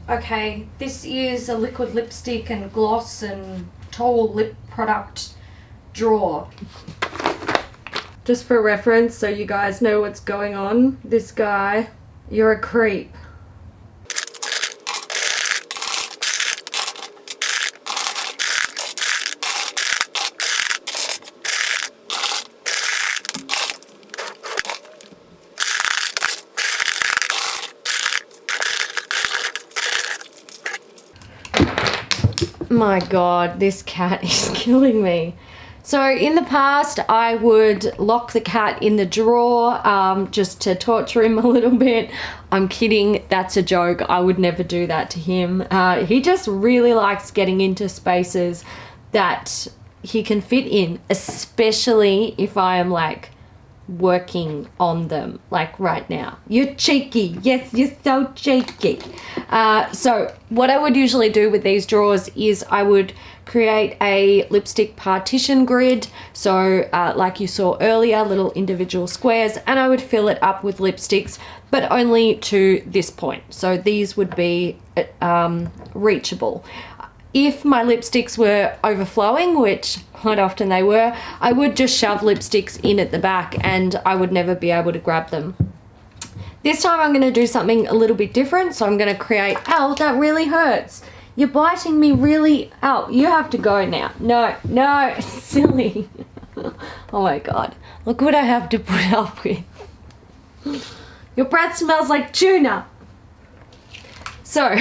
Okay, this is a liquid lipstick and gloss and tall lip product drawer. Just for reference, so you guys know what's going on, this guy, you're a creep. My God, this cat is killing me. So in the past, I would lock the cat in the drawer just to torture him a little bit. I'm kidding, that's a joke. I would never do that to him. He just really likes getting into spaces that he can fit in, especially if I am like working on them, like right now. You're cheeky. Yes, you're so cheeky. So what I would usually do with these drawers is I would create a lipstick partition grid. So like you saw earlier, little individual squares, and I would fill it up with lipsticks, but only to this point. So these would be reachable. If my lipsticks were overflowing, which quite often they were, I would just shove lipsticks in at the back and I would never be able to grab them. This time I'm going to do something a little bit different. So I'm going to create, ow, that really hurts. You're biting me really, ow, you have to go now. No, no, silly. Oh my God, look what I have to put up with. Your breath smells like tuna. So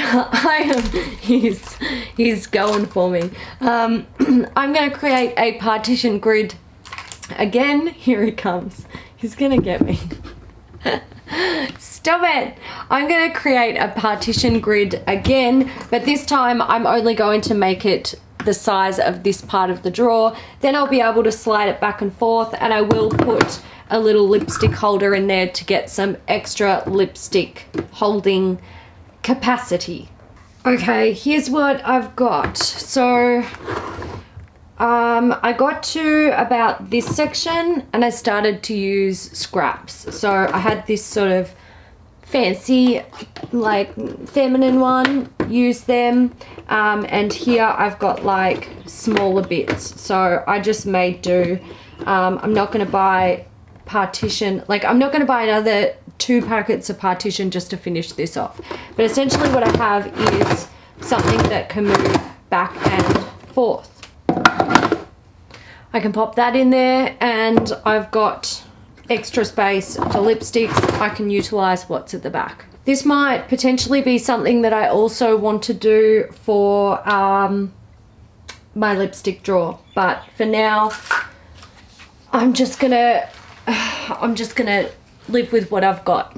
he's going for me. I'm going to create a partition grid again. Here he comes. He's going to get me. Stop it. I'm going to create a partition grid again, but this time I'm only going to make it the size of this part of the drawer. Then I'll be able to slide it back and forth, and I will put a little lipstick holder in there to get some extra lipstick holding capacity. Okay, here's what I've got. So I got to about this section and I started to use scraps. So I had this sort of fancy, like feminine one, use them, and here I've got like smaller bits. So I just made do. I'm not going to buy partition, like I'm not going to buy another 2 packets of partition just to finish this off. But essentially what I have is something that can move back and forth. I can pop that in there, and I've got extra space for lipsticks. I can utilize what's at the back. This might potentially be something that I also want to do for my lipstick drawer, but for now I'm just gonna live with what I've got.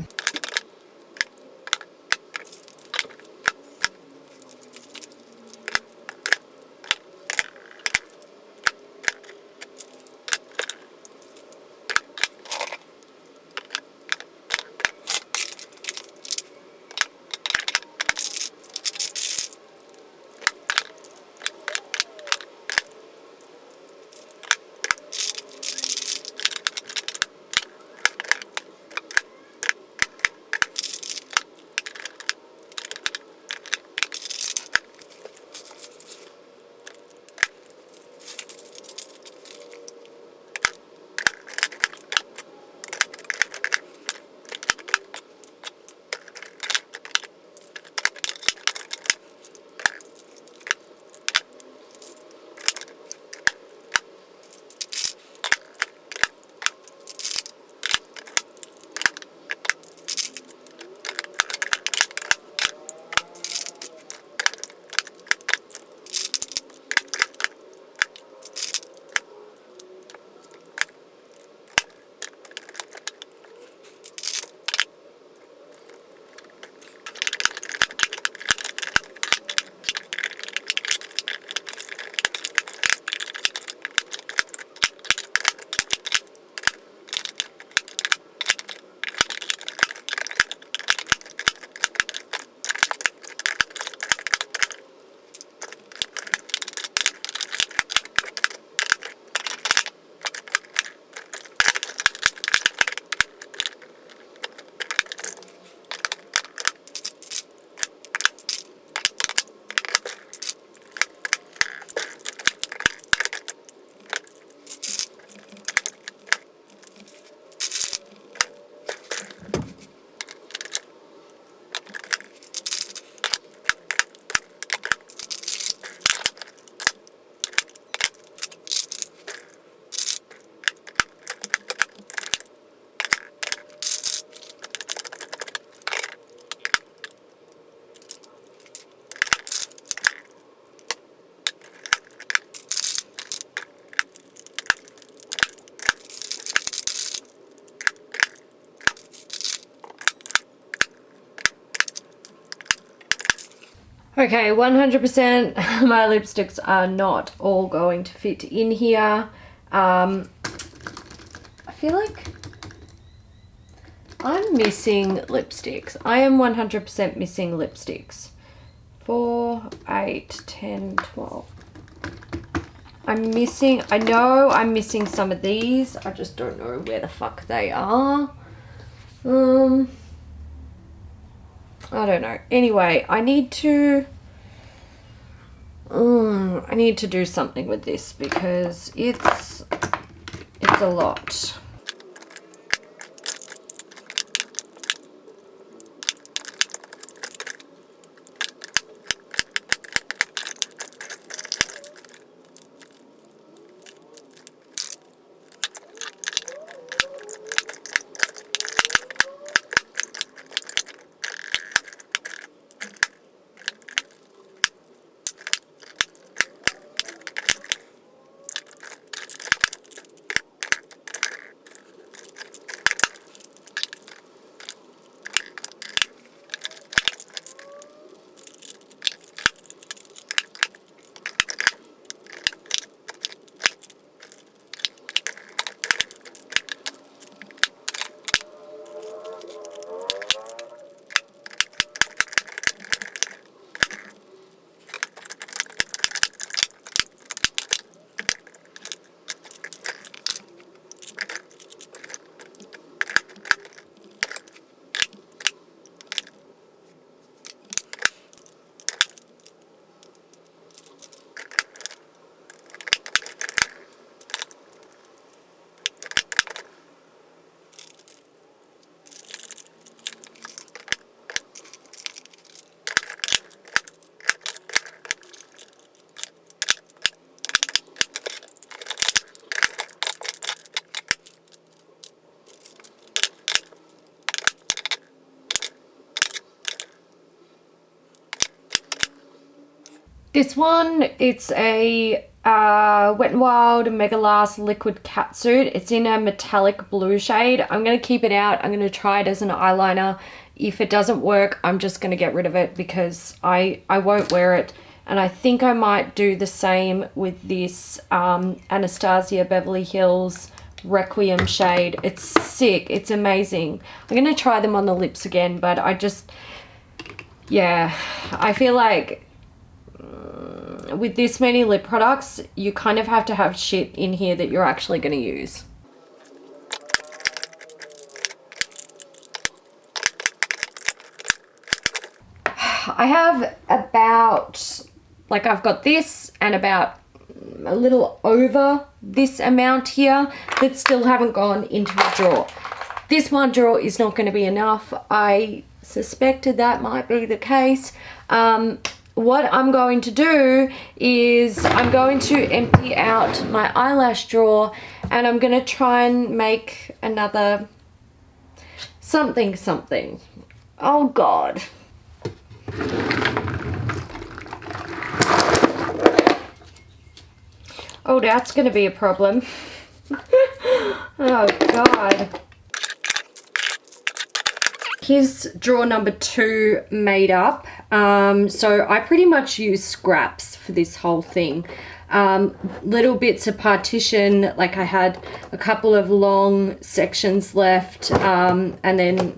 Okay, 100% my lipsticks are not all going to fit in here. I feel like I'm missing lipsticks. I am 100% missing lipsticks. 4, 8, 10, 12. I know I'm missing some of these. I just don't know where the fuck they are. I don't know. Anyway, I need to do something with this because it's a lot. This one, it's a Wet n Wild Mega Last Liquid Catsuit. It's in a metallic blue shade. I'm going to keep it out. I'm going to try it as an eyeliner. If it doesn't work, I'm just going to get rid of it because I won't wear it. And I think I might do the same with this Anastasia Beverly Hills Requiem shade. It's sick. It's amazing. I'm going to try them on the lips again, but I feel like with this many lip products, you kind of have to have shit in here that you're actually going to use. I have about, like, I've got this and about a little over this amount here that still haven't gone into the drawer. This one drawer is not going to be enough. I suspected that might be the case. What I'm going to do is I'm going to empty out my eyelash drawer and I'm going to try and make another something. Oh God. Oh, that's going to be a problem. Oh God. Here's drawer number 2 made up. So I pretty much use scraps for this whole thing. Little bits of partition, like I had a couple of long sections left, and then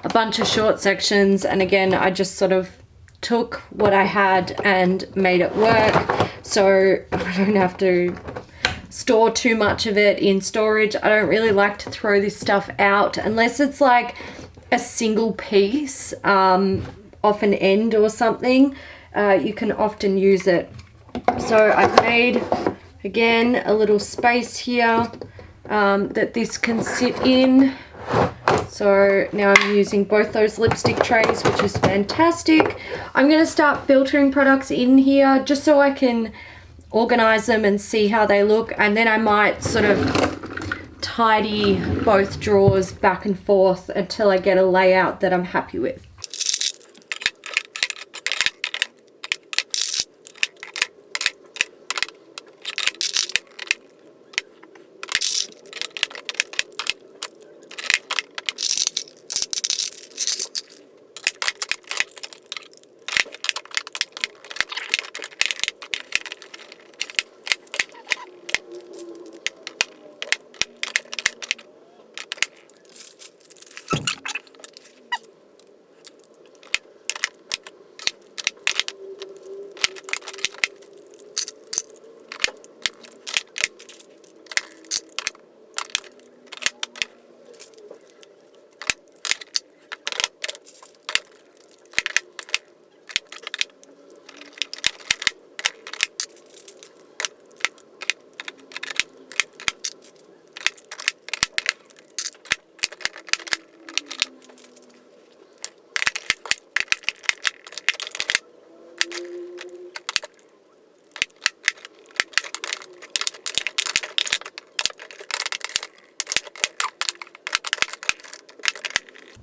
a bunch of short sections. And again, I just sort of took what I had and made it work. So I don't have to store too much of it in storage. I don't really like to throw this stuff out unless it's like a single piece off an end or something. You can often use it. So I've made, again, a little space here that this can sit in. So now I'm using both those lipstick trays, which is fantastic. I'm going to start filtering products in here just so I can organize them and see how they look, and then I might sort of tidy both drawers back and forth until I get a layout that I'm happy with.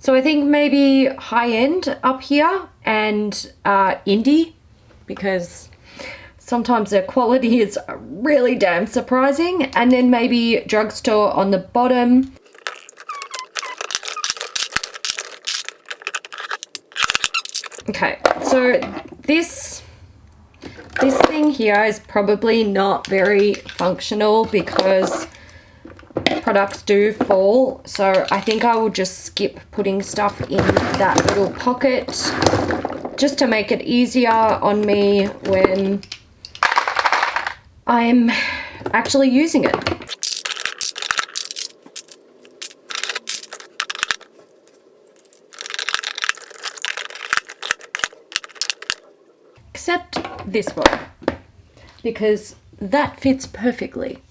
So I think maybe high-end up here and indie, because sometimes their quality is really damn surprising. And then maybe drugstore on the bottom. Okay, so this thing here is probably not very functional because products do fall, so I think I will just skip putting stuff in that little pocket just to make it easier on me when I'm actually using it. Except this one, because that fits perfectly.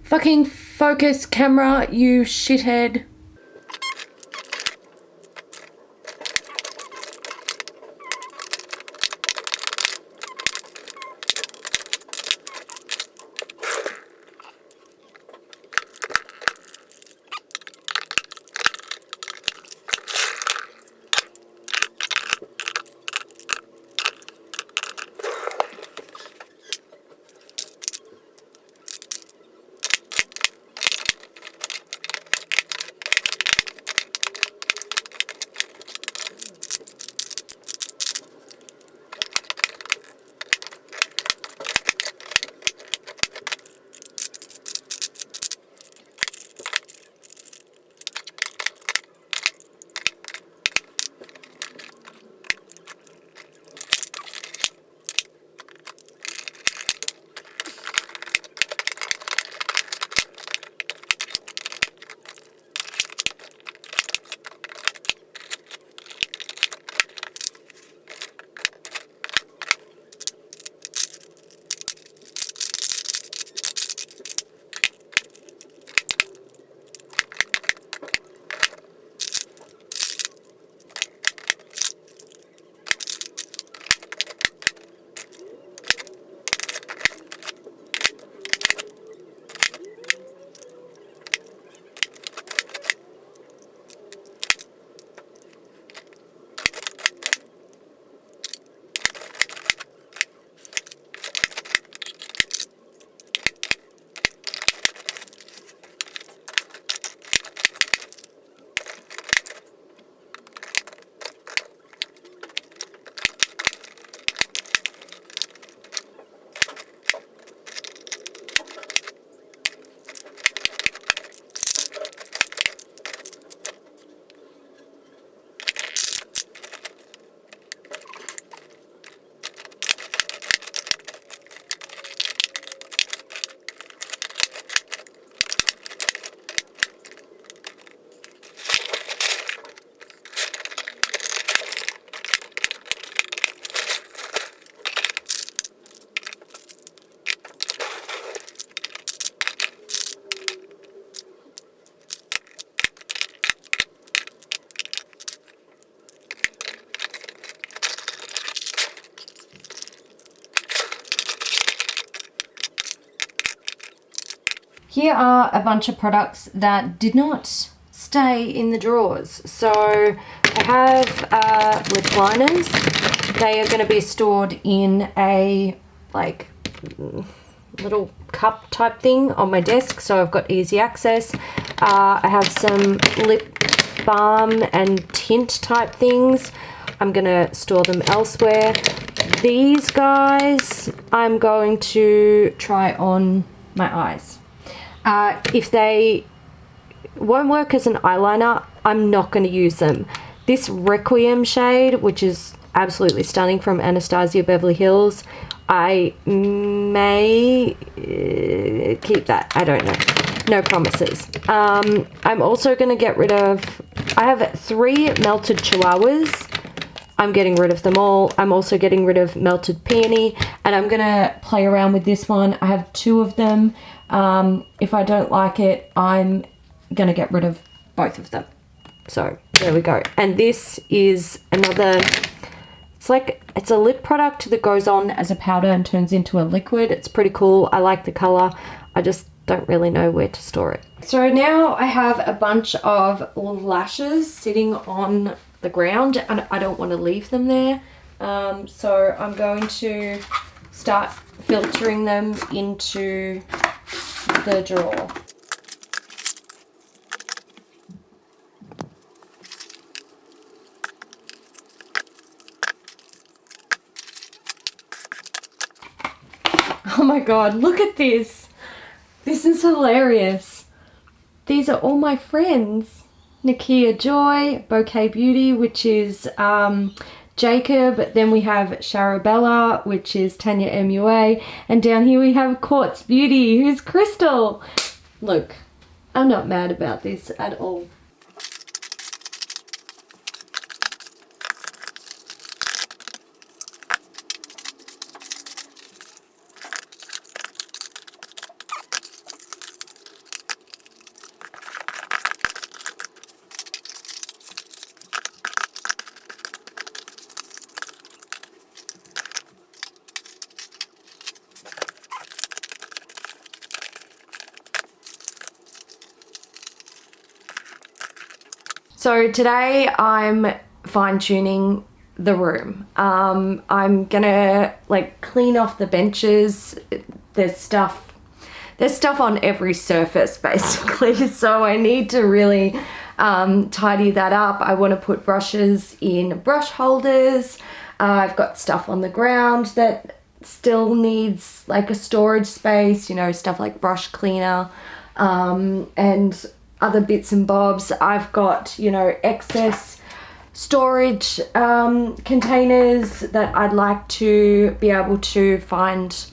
Fucking focus, camera, you shithead. Here are a bunch of products that did not stay in the drawers. So I have recliners. They are going to be stored in a like little cup type thing on my desk, so I've got easy access. I have some lip balm and tint type things. I'm going to store them elsewhere. These guys I'm going to try on my eyes. If they won't work as an eyeliner, I'm not going to use them. This Requiem shade, which is absolutely stunning, from Anastasia Beverly Hills. I may keep that. I don't know. No promises. I'm also going to get rid of... I have 3 melted chihuahuas. I'm getting rid of them all. I'm also getting rid of melted peony, and I'm going to play around with this one. I have 2 of them. If I don't like it, I'm going to get rid of both of them. So there we go. And this is another... It's a lip product that goes on as a powder and turns into a liquid. It's pretty cool. I like the color. I just don't really know where to store it. So now I have a bunch of lashes sitting on the ground, and I don't want to leave them there. So I'm going to start filtering them into the drawer. Oh my god, look at this. This is hilarious. These are all my friends. Nakia Joy, Bouquet Beauty, which is Jacob. Then we have Sharabella, which is Tanya MUA. And down here we have Quartz Beauty, who's Crystal. Look, I'm not mad about this at all. So today I'm fine-tuning the room. I'm gonna like clean off the benches. There's stuff on every surface basically, so I need to really tidy that up. I want to put brushes in brush holders. I've got stuff on the ground that still needs like a storage space, you know, stuff like brush cleaner and other bits and bobs. I've got, you know, excess storage containers that I'd like to be able to find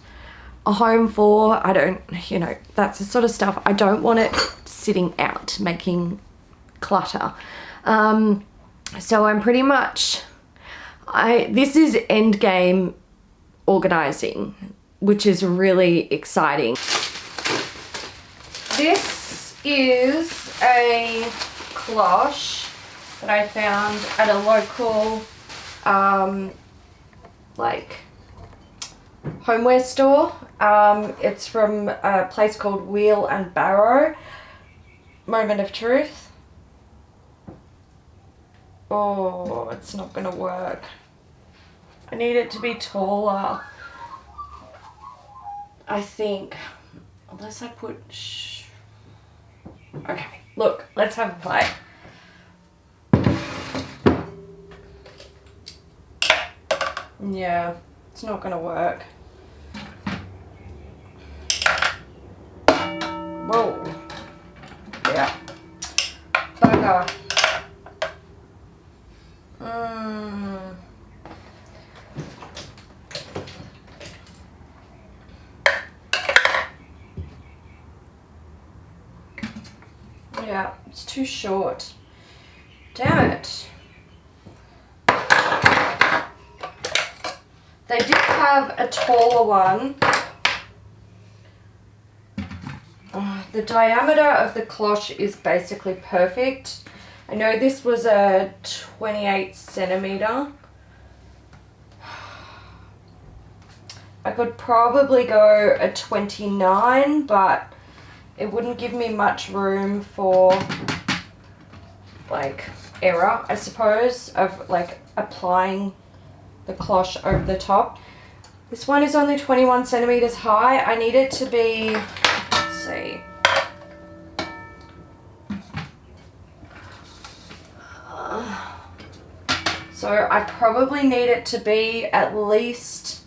a home for. I don't, you know, that's the sort of stuff. I don't want it sitting out making clutter. So I'm pretty much, this is end game organizing, which is really exciting. This is a cloche that I found at a local like homeware store. It's from a place called Wheel and Barrow. Moment of truth. Oh, it's not gonna work. I need it to be taller, I think, unless I put okay, look, let's have a play. Yeah, it's not gonna work. Whoa. Yeah. Bugger. Yeah, it's too short. Damn it. They did have a taller one. The diameter of the cloche is basically perfect. I know this was a 28 centimeter. I could probably go a 29, but it wouldn't give me much room for like error, I suppose, of like applying the cloche over the top. This one is only 21 centimeters high. I need it to be, let's see, so I probably need it to be at least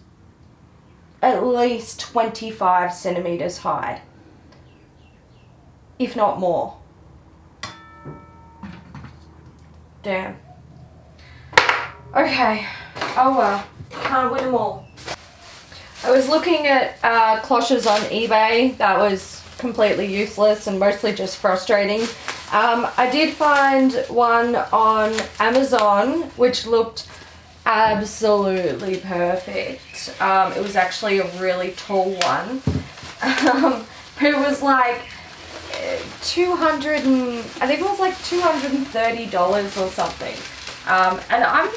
25 centimeters high, if not more. Damn. Okay. Oh well. Can't win them all. I was looking at cloches on eBay. That was completely useless and mostly just frustrating. I did find one on Amazon which looked absolutely perfect. It was actually a really tall one. It was like I think it was like $230 or something. And I'm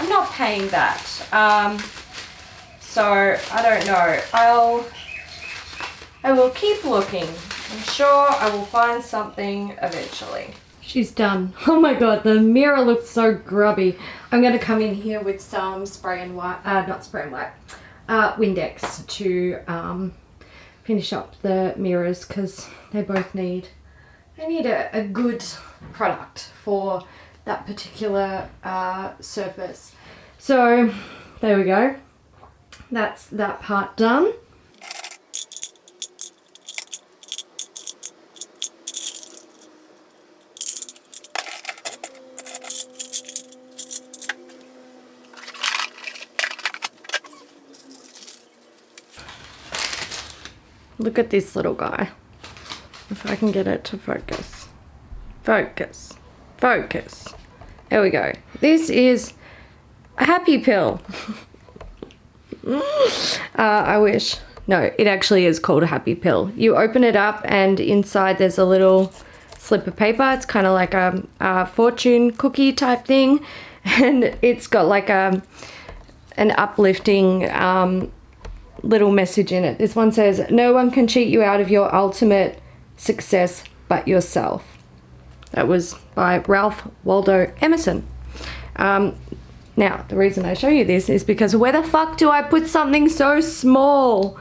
not paying that. So I don't know. I will keep looking. I'm sure I will find something eventually. She's done. Oh my god, the mirror looks so grubby. I'm going to come in here with some spray and wipe, not spray and wipe, Windex to finish up the mirrors because they both need a good product for that particular surface. So there we go. That's that part done. Look at this little guy. If I can get it to focus. Focus. Focus. There we go. This is a happy pill. I wish. No, it actually is called a happy pill. You open it up and inside there's a little slip of paper. It's kind of like a fortune cookie type thing. And it's got like an uplifting little message in it. This one says, "No one can cheat you out of your ultimate success but yourself." That was by Ralph Waldo Emerson. Now, the reason I show you this is because where the fuck do I put something so small?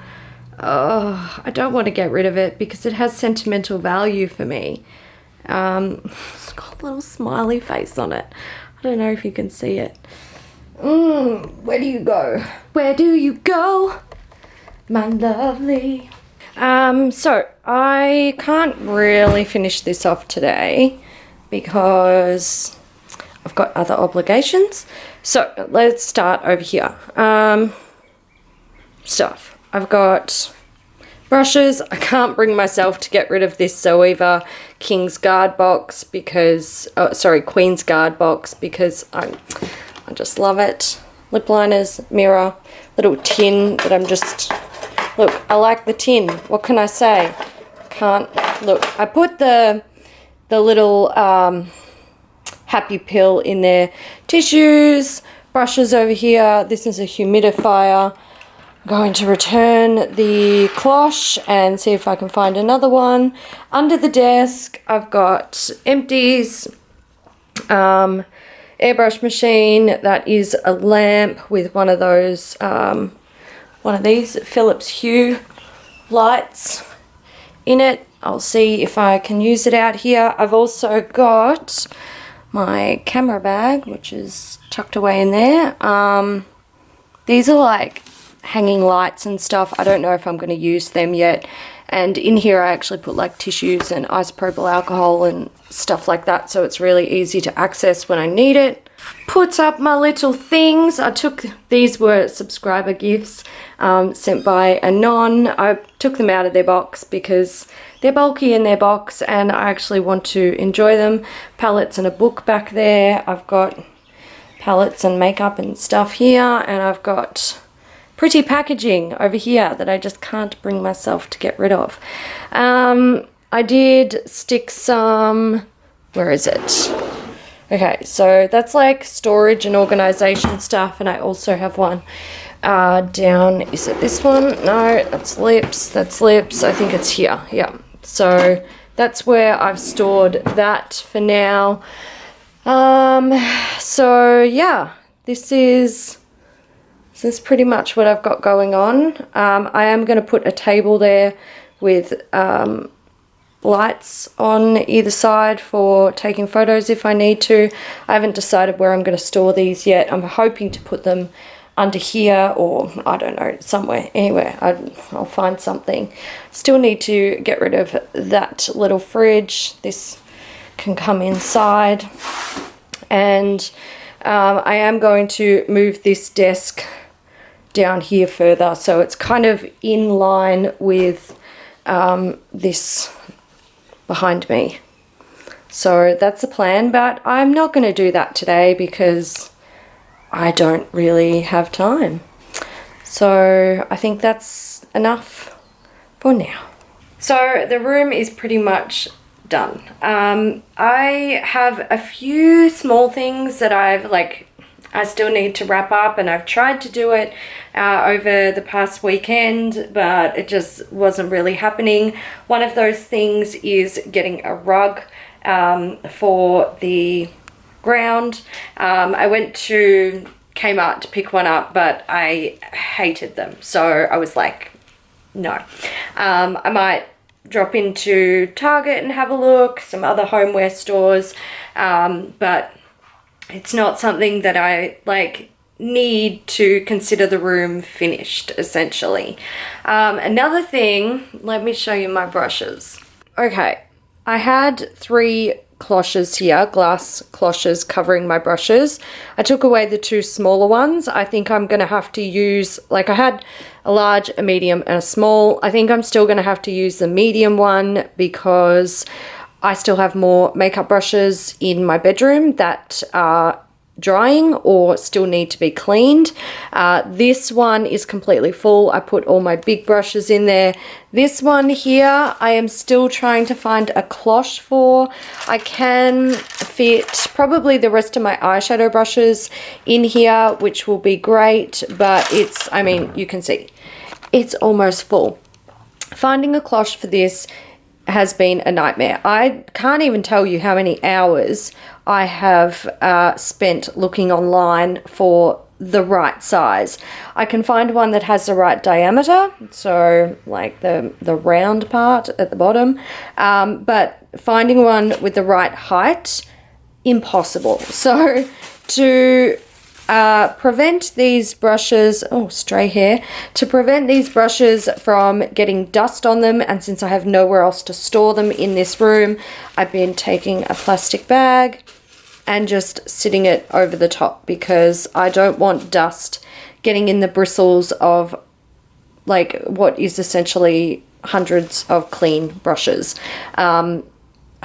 I don't want to get rid of it because it has sentimental value for me. It's got a little smiley face on it. I don't know if you can see it. Where do you go? Where do you go, my lovely? So I can't really finish this off today because I've got other obligations. So let's start over here. Stuff. I've got brushes. I can't bring myself to get rid of this Zoeva King's Guard box because, Queen's Guard box because I just love it. Lip liners, mirror, little tin that I'm just, look, I like the tin. What can I say? Can't, look, I put the little happy pill in there. Tissues, brushes over here. This is a humidifier. I'm going to return the cloche and see if I can find another one. Under the desk, I've got empties, airbrush machine. That is a lamp with one of those, one of these Philips Hue lights in it. I'll see if I can use it out here. I've also got my camera bag, which is tucked away in there. These are like hanging lights and stuff. I don't know if I'm going to use them yet. And in here I actually put like tissues and isopropyl alcohol and stuff like that, so it's really easy to access when I need it. Put up my little things. These were subscriber gifts sent by Anon. I took them out of their box because they're bulky in their box and I actually want to enjoy them. Palettes and a book back there. I've got palettes and makeup and stuff here, and I've got pretty packaging over here that I just can't bring myself to get rid of. I did stick some, where is it? Okay, so that's like storage and organization stuff, and I also have one down, is it this one? No, that's lips, I think it's here, yeah. So that's where I've stored that for now. So yeah, this is pretty much what I've got going on. I am going to put a table there with lights on either side for taking photos if I need to. I haven't decided where I'm going to store these yet. I'm hoping to put them under here or, I don't know, somewhere. Anywhere. I'll find something. Still need to get rid of that little fridge. This can come inside. And I am going to move this desk down here further, so it's kind of in line with this behind me. So that's the plan, but I'm not going to do that today because I don't really have time. So I think that's enough for now. So the room is pretty much done. I have a few small things that I still need to wrap up, and I've tried to do it over the past weekend, but it just wasn't really happening. One of those things is getting a rug for the ground. I went to Kmart to pick one up, but I hated them, so I was like, no. I might drop into Target and have a look, some other homeware stores, but it's not something that I need to consider the room finished, essentially. Another thing, let me show you my brushes. Okay, I had 3 cloches here, glass cloches covering my brushes. I took away the 2 smaller ones. I think I'm going to have to use, I had a large, a medium, and a small. I think I'm still going to have to use the medium one because I still have more makeup brushes in my bedroom that are drying or still need to be cleaned. This one is completely full. I put all my big brushes in there. This one here, I am still trying to find a cloche for. I can fit probably the rest of my eyeshadow brushes in here, which will be great, but it's, I mean, you can see, it's almost full. Finding a cloche for this has been a nightmare. I can't even tell you how many hours I have spent looking online for the right size. I can find one that has the right diameter, so like the round part at the bottom, but finding one with the right height, impossible. So to prevent these brushes, oh, stray hair, to prevent these brushes from getting dust on them, and since I have nowhere else to store them in this room, I've been taking a plastic bag and just sitting it over the top because I don't want dust getting in the bristles of what is essentially hundreds of clean brushes. I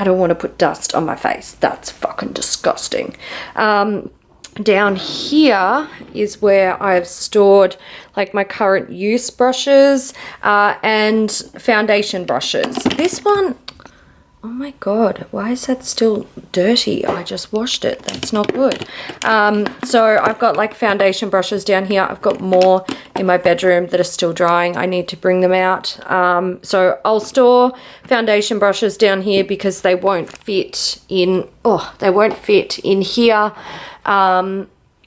don't want to put dust on my face. That's fucking disgusting. Down here is where I've stored my current use brushes and foundation brushes. This one, oh my god, why is that still dirty? I just washed it. That's not good. So I've got foundation brushes down here. I've got more in my bedroom that are still drying. I need to bring them out. So I'll store foundation brushes down here because they won't fit in, here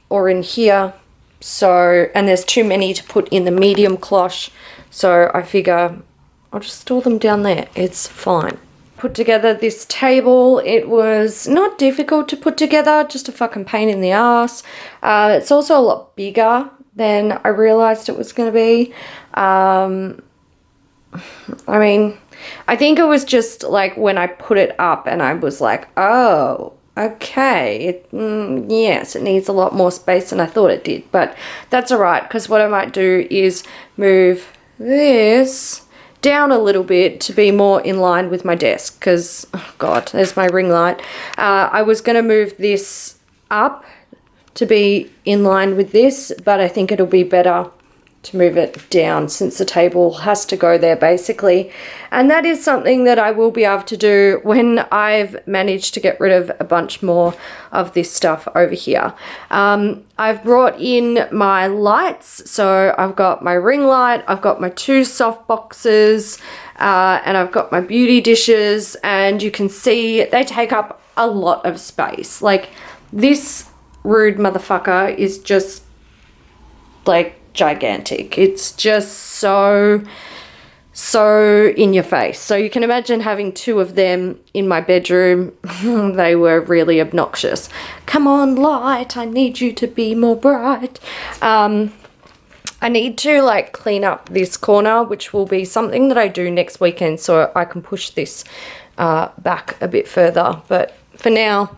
or in here. So, and there's too many to put in the medium cloche. So I figure I'll just store them down there. It's fine. Put together this table. It was not difficult to put together, just a fucking pain in the ass. It's also a lot bigger than I realized it was going to be. I mean, I think it was just when I put it up and I was like, oh, okay, yes, it needs a lot more space than I thought it did, but that's all right, because what I might do is move this down a little bit to be more in line with my desk, because, oh god, there's my ring light. I was going to move this up to be in line with this, but I think it'll be better to move it down since the table has to go there basically. And that is something that I will be able to do when I've managed to get rid of a bunch more of this stuff over here. I've brought in my lights, so I've got my ring light, I've got my 2 soft boxes, and I've got my beauty dishes, and you can see they take up a lot of space. This rude motherfucker is just gigantic. It's just so in your face. So you can imagine having 2 of them in my bedroom. They were really obnoxious. Come on, light, I need you to be more bright. I need to clean up this corner, which will be something that I do next weekend, so I can push this back a bit further. But for now,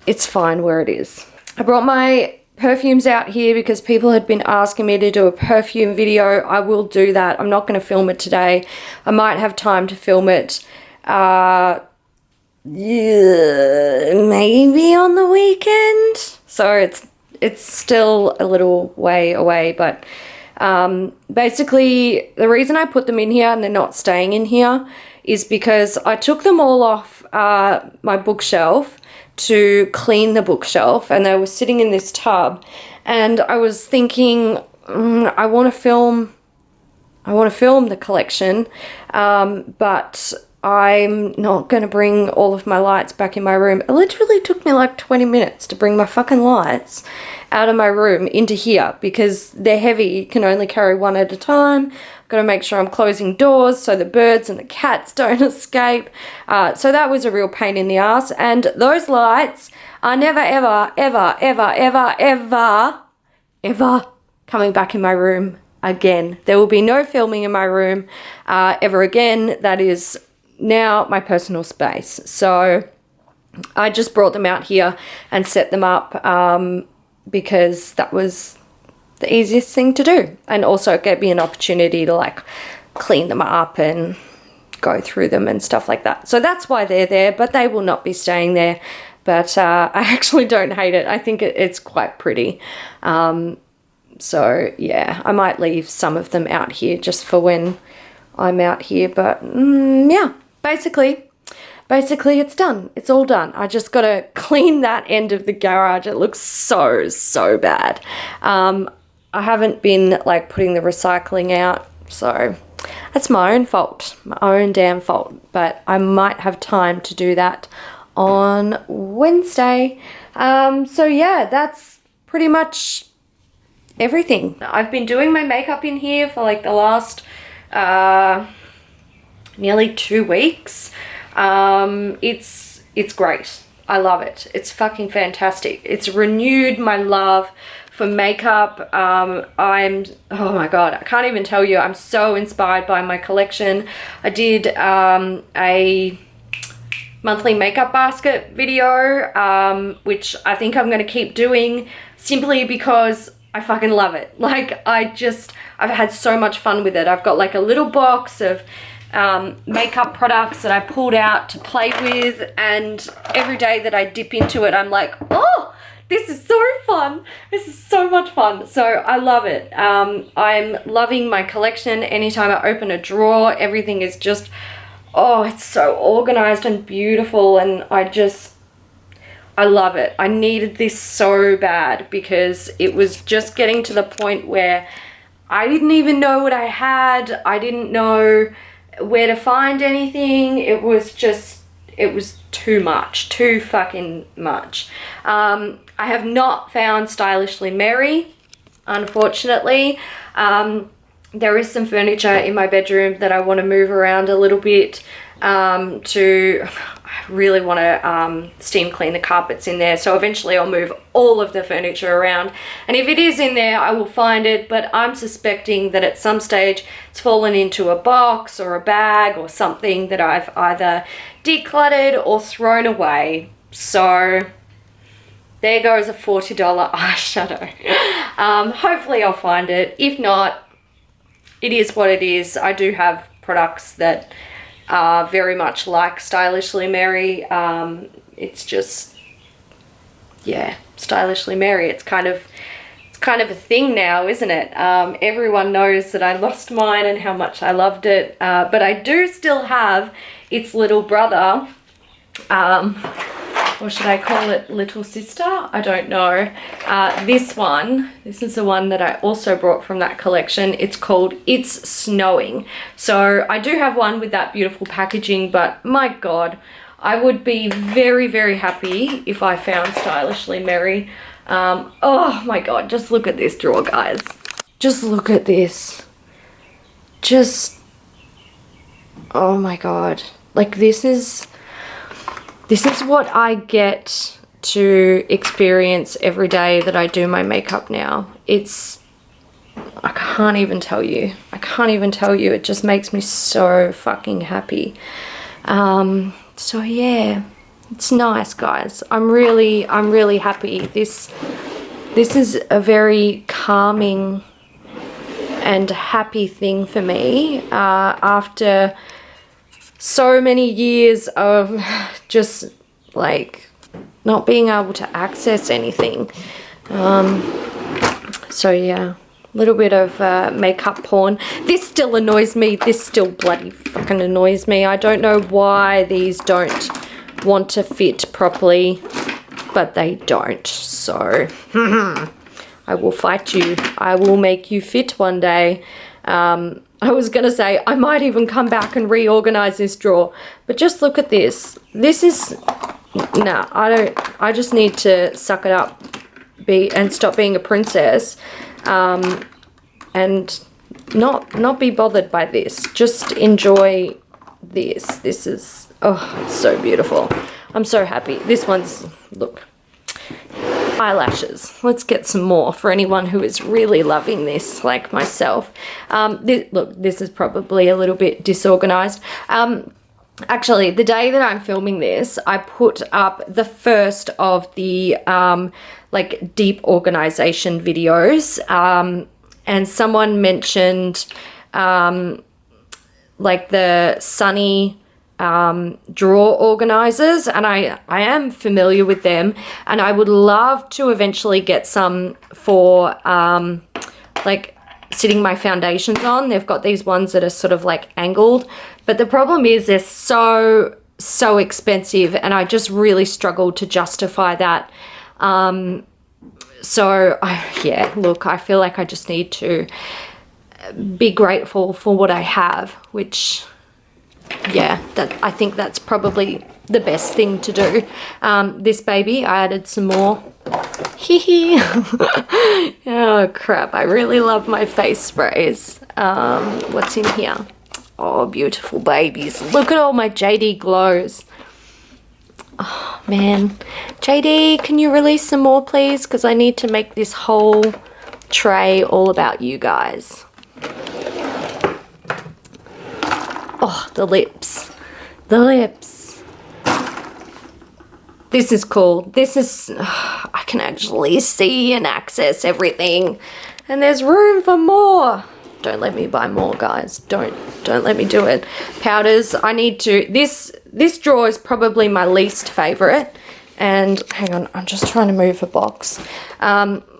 it's fine where it is. I brought my perfumes out here because people had been asking me to do a perfume video. I will do that. I'm not going to film it today. I might have time to film it maybe on the weekend. So it's still a little way away, but basically the reason I put them in here and they're not staying in here is because I took them all off my bookshelf to clean the bookshelf, and they were sitting in this tub, and I was thinking I want to film the collection, but I'm not going to bring all of my lights back in my room. It literally took me like 20 minutes to bring my fucking lights out of my room into here because they're heavy. You can only carry one at a time. Got to make sure I'm closing doors so the birds and the cats don't escape. So that was a real pain in the ass. And those lights are never, ever, ever, ever, ever, ever, ever coming back in my room again. There will be no filming in my room ever again. That is now my personal space. So I just brought them out here and set them up because that was the easiest thing to do, and also it gave me an opportunity to like clean them up and go through them and stuff like that. So that's why they're there, but they will not be staying there. But I actually don't hate it. I think it's quite pretty. So yeah, I might leave some of them out here just for when I'm out here, but yeah, basically it's done. It's all done. I just got to clean that end of the garage. It looks so bad. I haven't been like putting the recycling out, so that's my own fault, my own damn fault. But I might have time to do that on Wednesday. So yeah, that's pretty much everything. I've been doing my makeup in here for like the last nearly 2 weeks. It's great. I love it. It's fucking fantastic. It's renewed my love for makeup. Oh my god, I can't even tell you. I'm so inspired by my collection. I did a monthly makeup basket video, which I think I'm going to keep doing simply because I fucking love it. Like, I've had so much fun with it. I've got like a little box of makeup products that I pulled out to play with, and every day that I dip into it, I'm like, oh, this is so fun. This is so much fun. So I love it. I'm loving my collection. Anytime I open a drawer, everything is just, oh, it's so organized and beautiful, and I love it. I needed this so bad because it was just getting to the point where I didn't even know what I had. I didn't know where to find anything. It was too much, too fucking much. I have not found Stylishly Mary, unfortunately. There is some furniture in my bedroom that I want to move around a little bit I really want to steam clean the carpets in there, so eventually I'll move all of the furniture around, and if it is in there I will find it, but I'm suspecting that at some stage it's fallen into a box or a bag or something that I've either decluttered or thrown away. So there goes a $40 eyeshadow. Hopefully I'll find it. If not, it is what it is. I do have products that are very much like Stylishly Mary. It's just, yeah, Stylishly Mary. It's kind of a thing now, isn't it? Everyone knows that I lost mine and how much I loved it, but I do still have its little brother. Or should I call it little sister? I don't know. This is the one that I also brought from that collection. It's called It's Snowing. So I do have one with that beautiful packaging, but my god, I would be very, very happy if I found Stylishly Mary. Oh my god, just look at this drawer, guys. Just look at this. Oh my god. Like, this is what I get to experience every day that I do my makeup now. I can't even tell you. It just makes me so fucking happy. So yeah, It's nice, guys. I'm really happy. This is a very calming and happy thing for me after so many years of just like not being able to access anything. So yeah, a little bit of makeup porn. This still annoys me. This still bloody fucking annoys me. I don't know why these don't want to fit properly, but they don't. So I will fight you. I will make you fit one day. I was gonna say I might even come back and reorganize this drawer, but just look at this. This is nah. I just need to suck it up, and stop being a princess, and not be bothered by this. Just enjoy this. This is, oh, it's so beautiful. I'm so happy. This one's, look, eyelashes. Let's get some more for anyone who is really loving this, like myself. Look, this is probably a little bit disorganized. Actually, the day that I'm filming this, I put up the first of the like deep organization videos, and someone mentioned like the Sunny drawer organizers, and I am familiar with them, and I would love to eventually get some for like sitting my foundations on. They've got these ones that are sort of like angled, but the problem is they're so expensive, and I just really struggled to justify that. So yeah, look, I feel like I just need to be grateful for what I have, which, yeah, I think that's probably the best thing to do. This baby, I added some more. Hee oh crap, I really love my face sprays. What's in here? Oh, beautiful babies. Look at all my JD glows. Oh man, JD, can you release some more please? Because I need to make this whole tray all about you guys. Oh, the lips. The lips. This is cool. This is, I can actually see and access everything. And there's room for more. Don't let me buy more, guys. Don't let me do it. Powders, I need to, this drawer is probably my least favorite. And hang on, I'm just trying to move a box.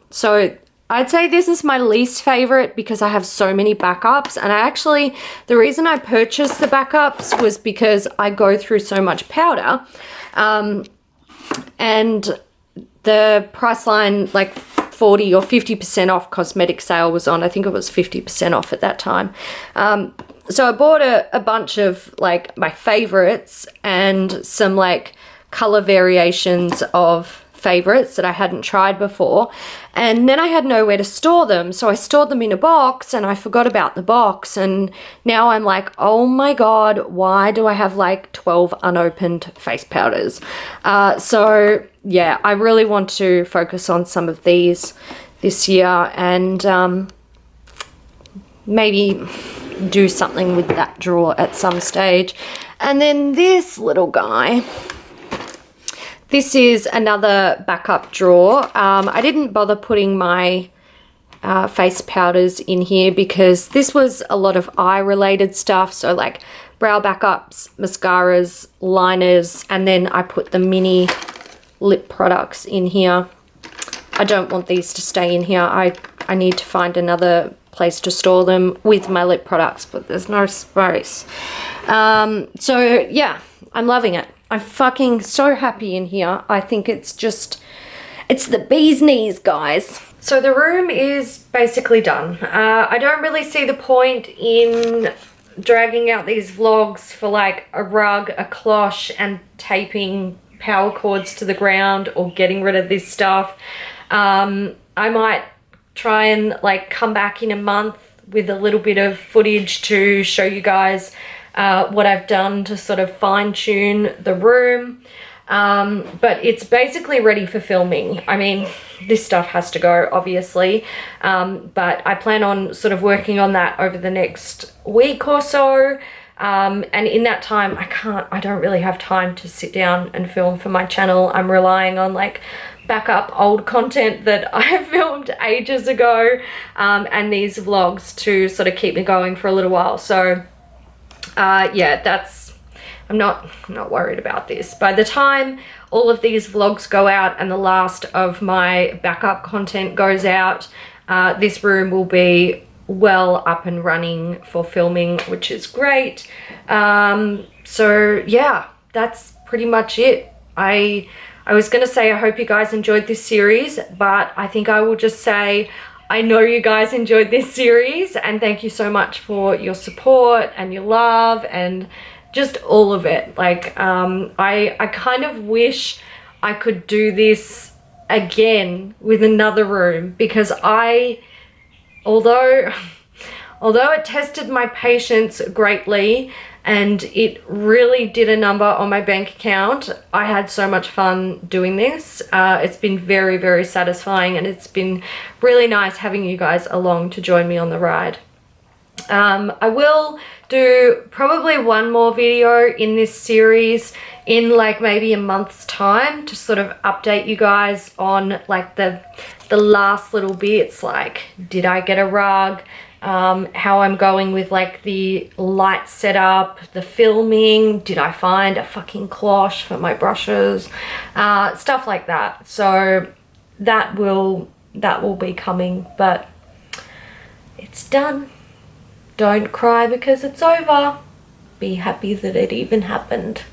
So I'd say this is my least favorite because I have so many backups, and the reason I purchased the backups was because I go through so much powder, and the Priceline like 40 or 50% off cosmetic sale was on. I think it was 50% off at that time. So I bought a bunch of like my favorites and some like color variations of favorites that I hadn't tried before, and then I had nowhere to store them, so I stored them in a box and I forgot about the box, and now I'm like, oh my god, why do I have like 12 unopened face powders? So yeah, I really want to focus on some of these this year, and maybe do something with that drawer at some stage. And then this little guy, this is another backup drawer. I didn't bother putting my face powders in here because this was a lot of eye related stuff. So like brow backups, mascaras, liners, and then I put the mini lip products in here. I don't want these to stay in here. I need to find another place to store them with my lip products, but there's no space. So yeah, I'm loving it. I'm fucking so happy in here. I think it's the bee's knees, guys. So the room is basically done. I don't really see the point in dragging out these vlogs for like a rug, a cloche, and taping power cords to the ground or getting rid of this stuff. I might try and like come back in a month with a little bit of footage to show you guys what I've done to sort of fine-tune the room, but it's basically ready for filming. I mean, this stuff has to go, obviously, but I plan on sort of working on that over the next week or so. And in that time, I don't really have time to sit down and film for my channel. I'm relying on like backup old content that I filmed ages ago, and these vlogs to sort of keep me going for a little while. So yeah, I'm not worried about this. By the time all of these vlogs go out and the last of my backup content goes out, this room will be well up and running for filming, which is great. So yeah, that's pretty much it. I was gonna say I hope you guys enjoyed this series, but I think I will just say I know you guys enjoyed this series, and thank you so much for your support and your love and just all of it. Like I kind of wish I could do this again with another room, because although it tested my patience greatly and it really did a number on my bank account, I had so much fun doing this. It's been very, very satisfying, and it's been really nice having you guys along to join me on the ride. I will do probably one more video in this series in like maybe a month's time to sort of update you guys on like the last little bits, like did I get a rug, how I'm going with like the light setup, the filming, did I find a fucking cloche for my brushes, stuff like that. So that will be coming, but it's done. Don't cry because it's over. Be happy that it even happened.